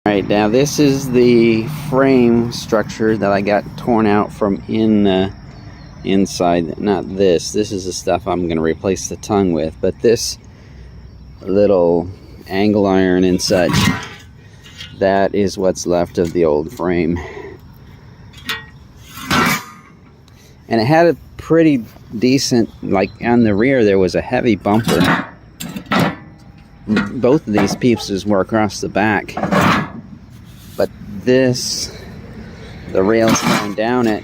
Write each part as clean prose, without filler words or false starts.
Alright, now this is the frame structure that I got torn out from inside. Not this. This is the stuff I'm going to replace the tongue with. But this little angle iron and such, that is what's left of the old frame. And it had a pretty decent, like on the rear there was a heavy bumper. Both of these pieces were across the back. But this, the rails going down it,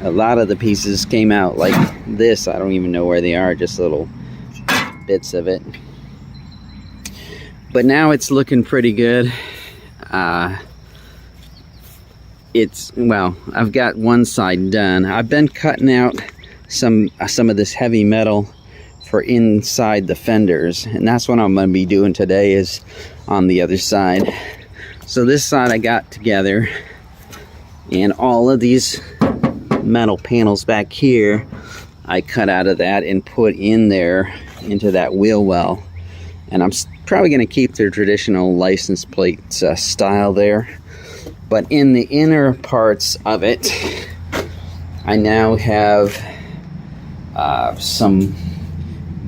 a lot of the pieces came out like this. I don't even know where they are, just little bits of it. But now it's looking pretty good. Well, I've got one side done. I've been cutting out some of this heavy metal for inside the fenders, and that's what I'm going to be doing today, is on the other side. So this side I got together, and all of these metal panels back here I cut out of that and put in there into that wheel well. And I'm probably going to keep their traditional license plate style there, but in the inner parts of it I now have some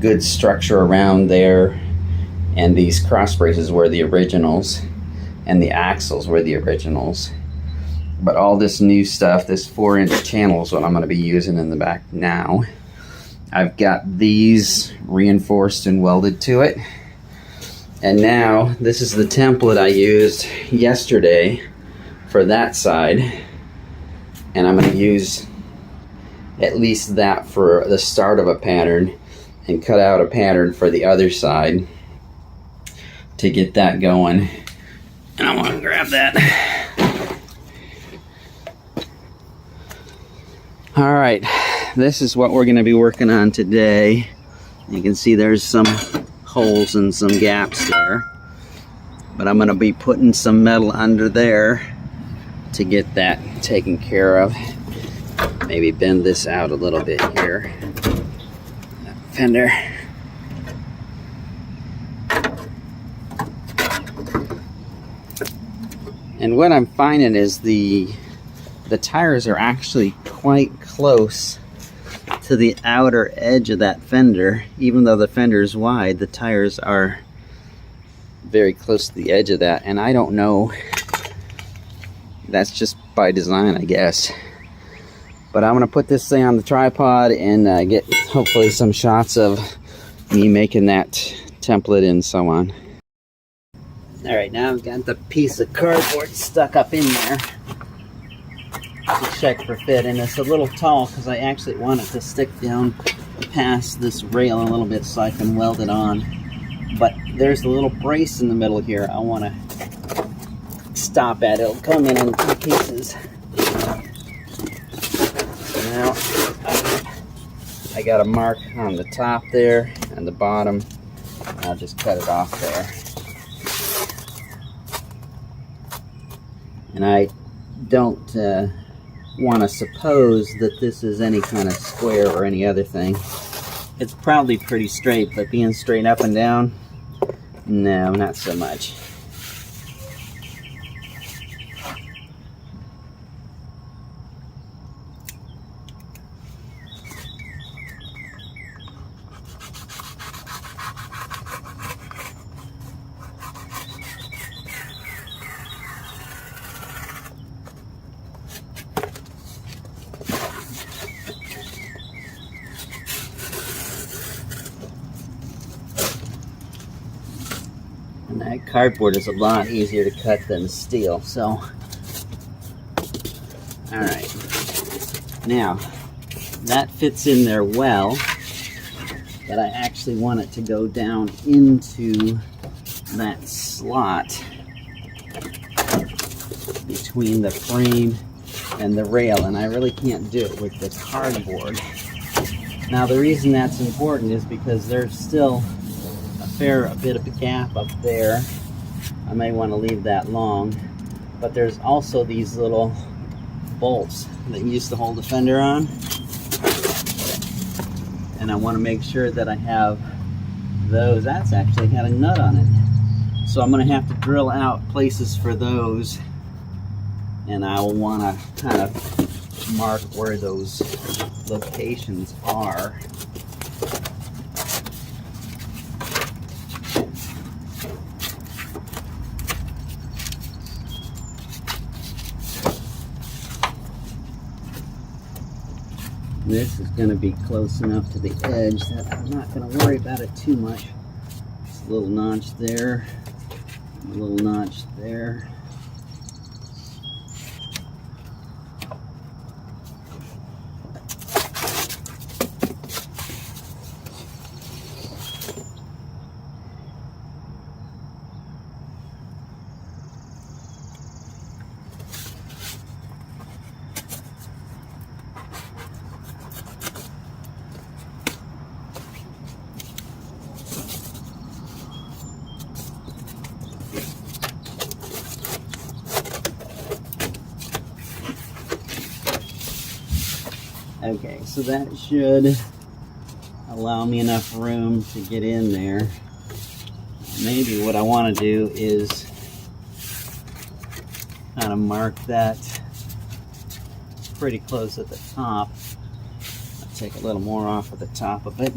good structure around there, and these cross braces were the originals and the axles were the originals. But all this new stuff, this 4-inch channel, is what I'm going to be using in the back now. I've got these reinforced and welded to it. And now this is the template I used yesterday for that side, and I'm going to use at least that for the start of a pattern, and cut out a pattern for the other side to get that going. And I want to grab that. Alright, this is what we're going to be working on today. You can see there's some holes and some gaps there, but I'm going to be putting some metal under there to get that taken care of. Maybe bend this out a little bit here. Fender. And what I'm finding is the tires are actually quite close to the outer edge of that fender. Even though the fender is wide, the tires are very close to the edge of that, and I don't know, that's just by design, I guess. But I'm gonna put this thing on the tripod and get hopefully some shots of me making that template and so on. Alright, now I've got the piece of cardboard stuck up in there to check for fit, and it's a little tall because I actually want it to stick down past this rail a little bit so I can weld it on. But there's a little brace in the middle here I want to stop at. It'll come in 2 pieces. So now I got a mark on the top there and the bottom. I'll just cut it off there. And I don't want to suppose that this is any kind of square or any other thing. It's probably pretty straight, but being straight up and down, no, not so much. And that cardboard is a lot easier to cut than steel, so. Alright. Now, that fits in there well, but I actually want it to go down into that slot between the frame and the rail, and I really can't do it with the cardboard. Now, the reason that's important is because there's still a bit of a gap up there. I may want to leave that long, but there's also these little bolts that used to hold the fender on, and I want to make sure that I have those. That's actually had a nut on it, So I'm going to have to drill out places for those, and I will want to kind of mark where those locations are. This is going to be close enough to the edge that I'm not going to worry about it too much. Just a little notch there, a little notch there. Okay, so that should allow me enough room to get in there. Maybe what I want to do is kind of mark that pretty close at the top. I'll take a little more off at the top of it.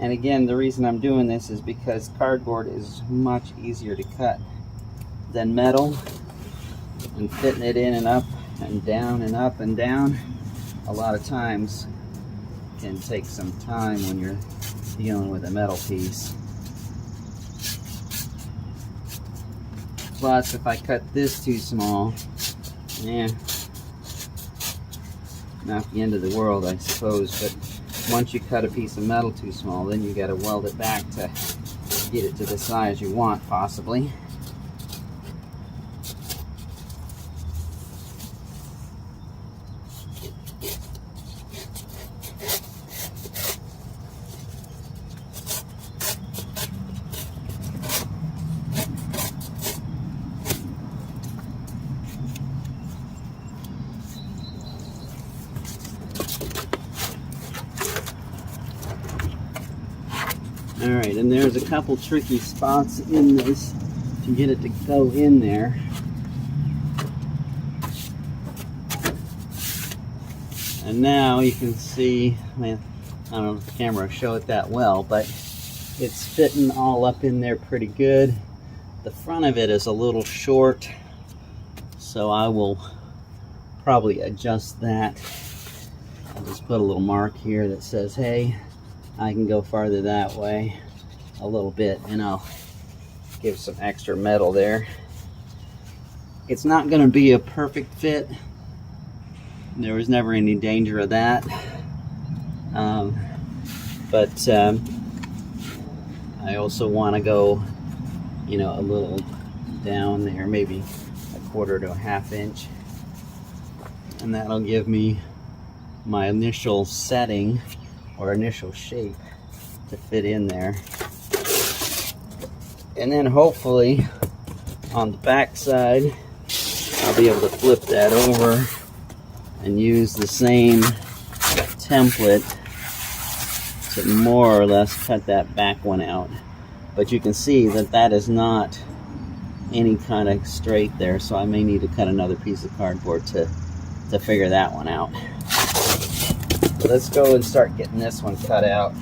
And again, the reason I'm doing this is because cardboard is much easier to cut than metal, and fitting it in and up and down and up and down a lot of times can take some time when you're dealing with a metal piece. Plus, if I cut this too small, not the end of the world, I suppose, but once you cut a piece of metal too small, then you got to weld it back to get it to the size you want, possibly. Alright, and there's a couple tricky spots in this to get it to go in there. And now you can see, man, I don't know if the camera will show it that well, but it's fitting all up in there pretty good. The front of it is a little short, so I will probably adjust that. I'll just put a little mark here that says, hey, I can go farther that way a little bit, and I'll give some extra metal there. It's not going to be a perfect fit. There was never any danger of that. But I also want to go, a little down there, maybe a quarter to a half inch. And that'll give me my initial setting or initial shape to fit in there. And then hopefully on the back side I'll be able to flip that over and use the same template to more or less cut that back one out. But you can see that that is not any kind of straight there, so I may need to cut another piece of cardboard to figure that one out. So let's go and start getting this one cut out.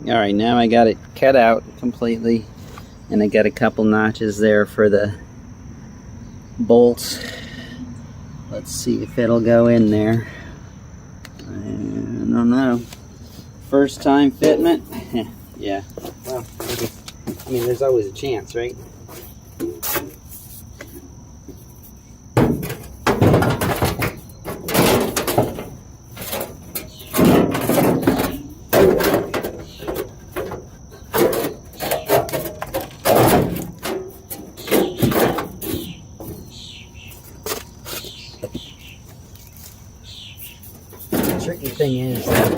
Alright, now I got it cut out completely, and I got a couple notches there for the bolts. Let's see if it'll go in there. I don't know. First time fitment? Yeah. Well, maybe. I mean, there's always a chance, right? The tricky thing is that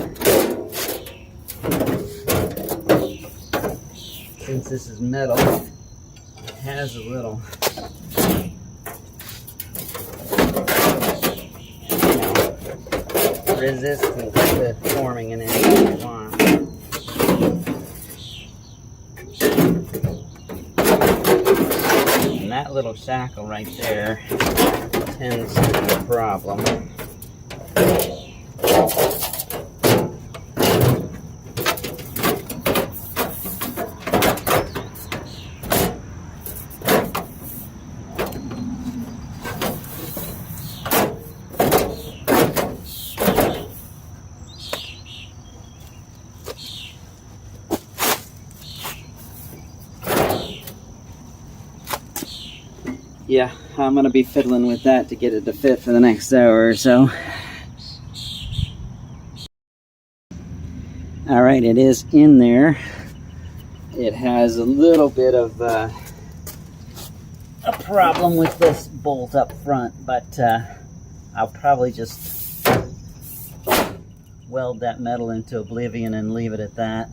since this is metal, it has a little, resistance to forming an angle you want. And that little shackle right there tends to be a problem. Yeah, I'm going to be fiddling with that to get it to fit for the next hour or so. Alright, it is in there. It has a little bit of a problem with this bolt up front, but I'll probably just weld that metal into oblivion and leave it at that.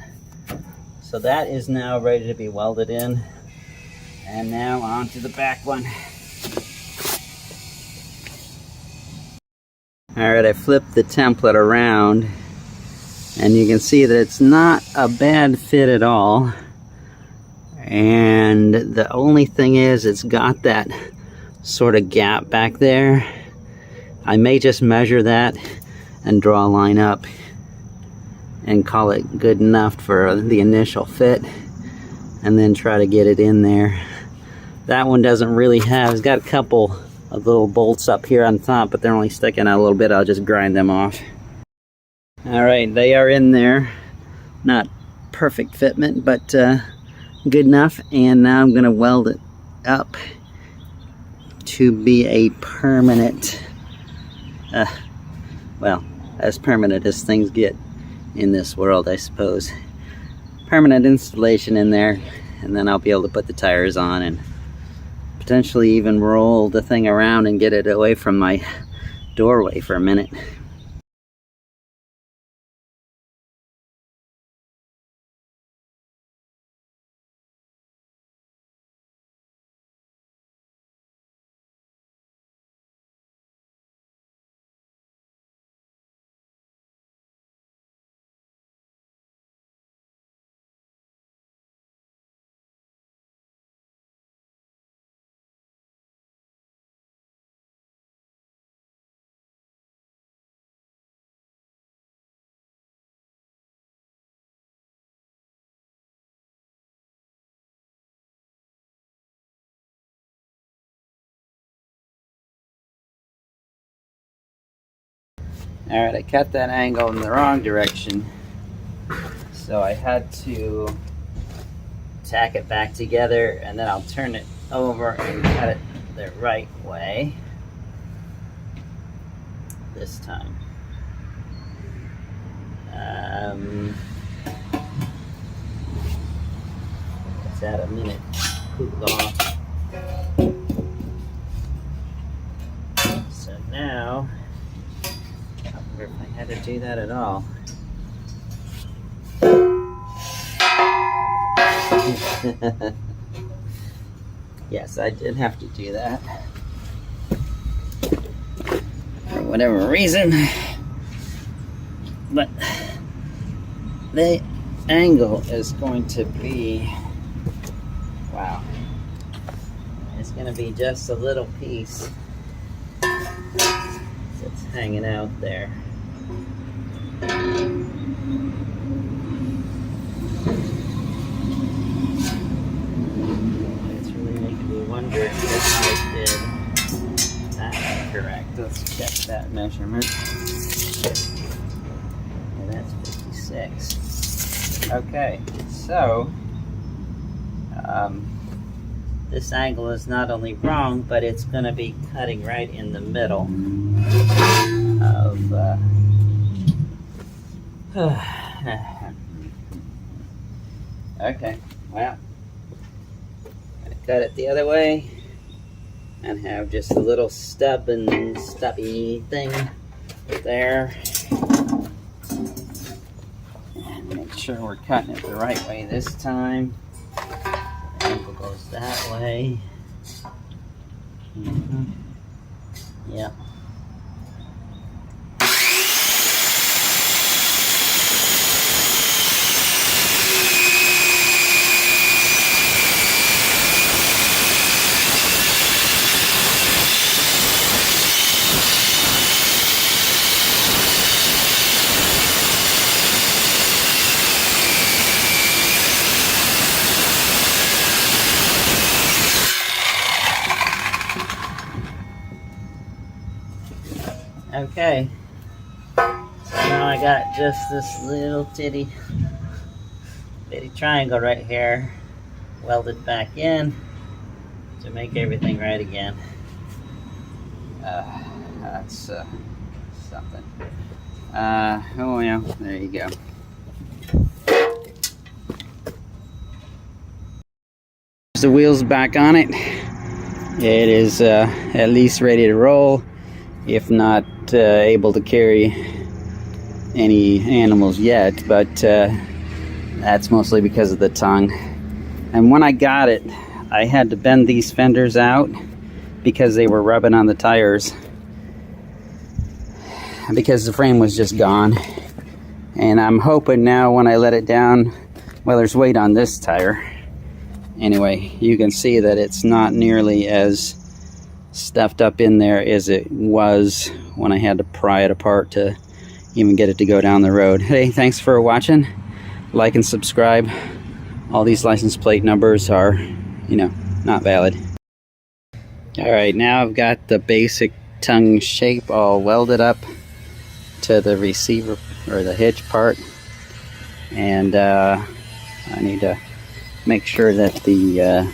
So that is now ready to be welded in. And now on to the back one. Alright, I flipped the template around and you can see that it's not a bad fit at all. And the only thing is it's got that sort of gap back there. I may just measure that and draw a line up and call it good enough for the initial fit, and then try to get it in there. That one doesn't really have, it's got a couple of little bolts up here on top, but they're only sticking out a little bit. I'll just grind them off. Alright, they are in there. Not perfect fitment, but good enough. And now I'm going to weld it up to be a permanent, well, as permanent as things get in this world, I suppose. Permanent installation in there, and then I'll be able to put the tires on and potentially even roll the thing around and get it away from my doorway for a minute. Alright, I cut that angle in the wrong direction, so I had to tack it back together, and then I'll turn it over and cut it the right way this time. Let's add a minute cool off. So now, I wonder if I had to do that at all. Yes, I did have to do that for whatever reason, but the angle is going to be, wow, it's going to be just a little piece that's hanging out there. let's check that measurement. Yeah, that's 56. Okay, so this angle is not only wrong, but it's going to be cutting right in the middle of okay, well, I'm going to cut it the other way and have just a little stubby thing there. And make sure we're cutting it the right way this time. The angle goes that way. Yep. Okay, so now I got just this little bitty triangle right here welded back in to make everything right again. That's something. Oh yeah, there you go. The wheels back on it. It is at least ready to roll, if not able to carry any animals yet, but that's mostly because of the tongue. And when I got it, I had to bend these fenders out because they were rubbing on the tires, because the frame was just gone. And I'm hoping now when I let it down, well, there's weight on this tire. Anyway, you can see that it's not nearly as stuffed up in there as it was when I had to pry it apart to even get it to go down the road. Hey, thanks for watching. Like and subscribe. All these license plate numbers are, not valid. Alright, now I've got the basic tongue shape all welded up to the receiver or the hitch part, and I need to make sure that the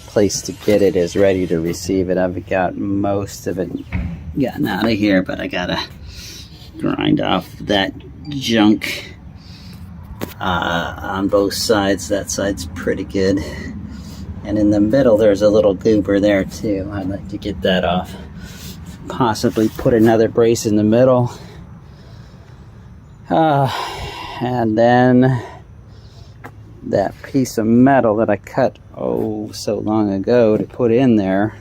place to get it is ready to receive it. I've got most of it gotten out of here, but I gotta grind off that junk on both sides. That side's pretty good, and in the middle there's a little goober there too. I'd like to get that off, possibly put another brace in the middle, and then that piece of metal that I cut so long ago to put in there,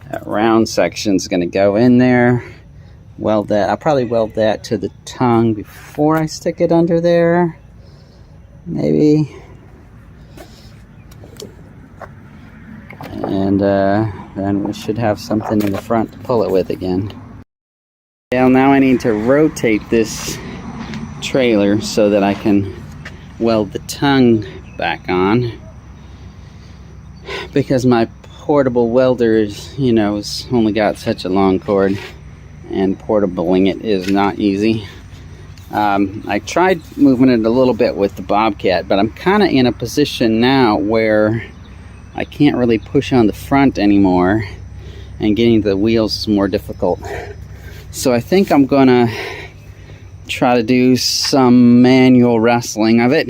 that round section's going to go in there. Weld that. I'll probably weld that to the tongue before I stick it under there, maybe. And then we should have something in the front to pull it with again. Well, now I need to rotate this trailer so that I can weld the tongue back on, because my portable welder is, has only got such a long cord, and portabling it is not easy. I tried moving it a little bit with the Bobcat, but I'm kind of in a position now where I can't really push on the front anymore, and getting the wheels is more difficult. So I think I'm gonna try to do some manual wrestling of it.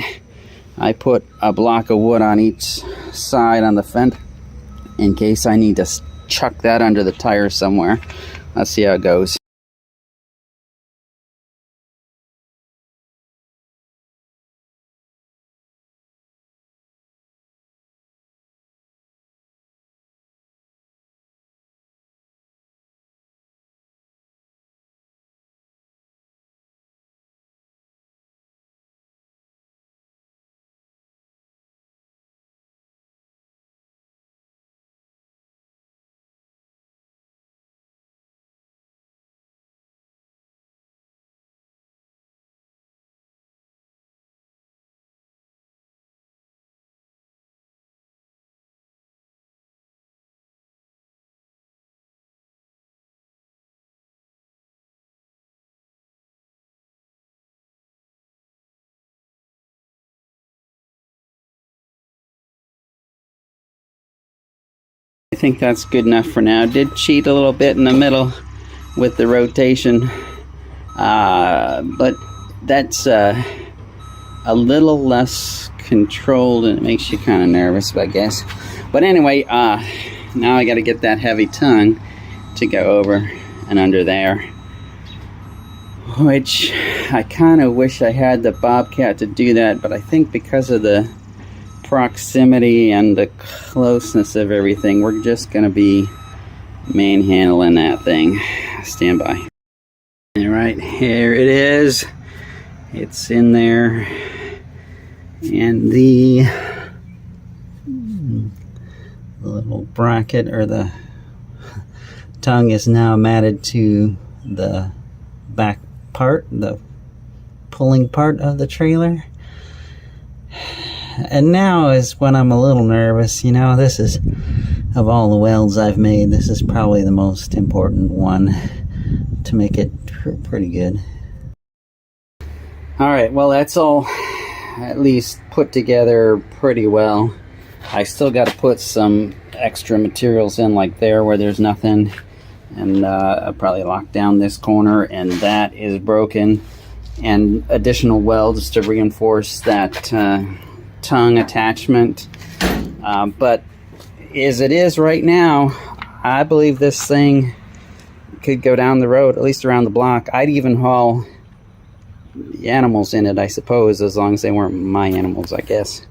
I put a block of wood on each side on the fender in case I need to chuck that under the tire somewhere. Let's see how it goes. think that's good enough for now. Did cheat a little bit in the middle with the rotation, but that's a little less controlled, and it makes you kind of nervous, I guess. But anyway, now I got to get that heavy tongue to go over and under there, which I kind of wish I had the Bobcat to do that, but I think because of the proximity and the closeness of everything, we're just going to be manhandling that thing. Stand by. All right, here it is. It's in there, and the little bracket or the tongue is now matted to the back part, the pulling part of the trailer. And now is when I'm a little nervous. You know, this is, of all the welds I've made, this is probably the most important one to make it pretty good. Alright, well, that's all at least put together pretty well. I still got to put some extra materials in, like there where there's nothing, and I'll probably lock down this corner, and that is broken, and additional welds to reinforce that tongue attachment. But as it is right now, I believe this thing could go down the road, at least around the block. I'd even haul the animals in it, I suppose, as long as they weren't my animals, I guess.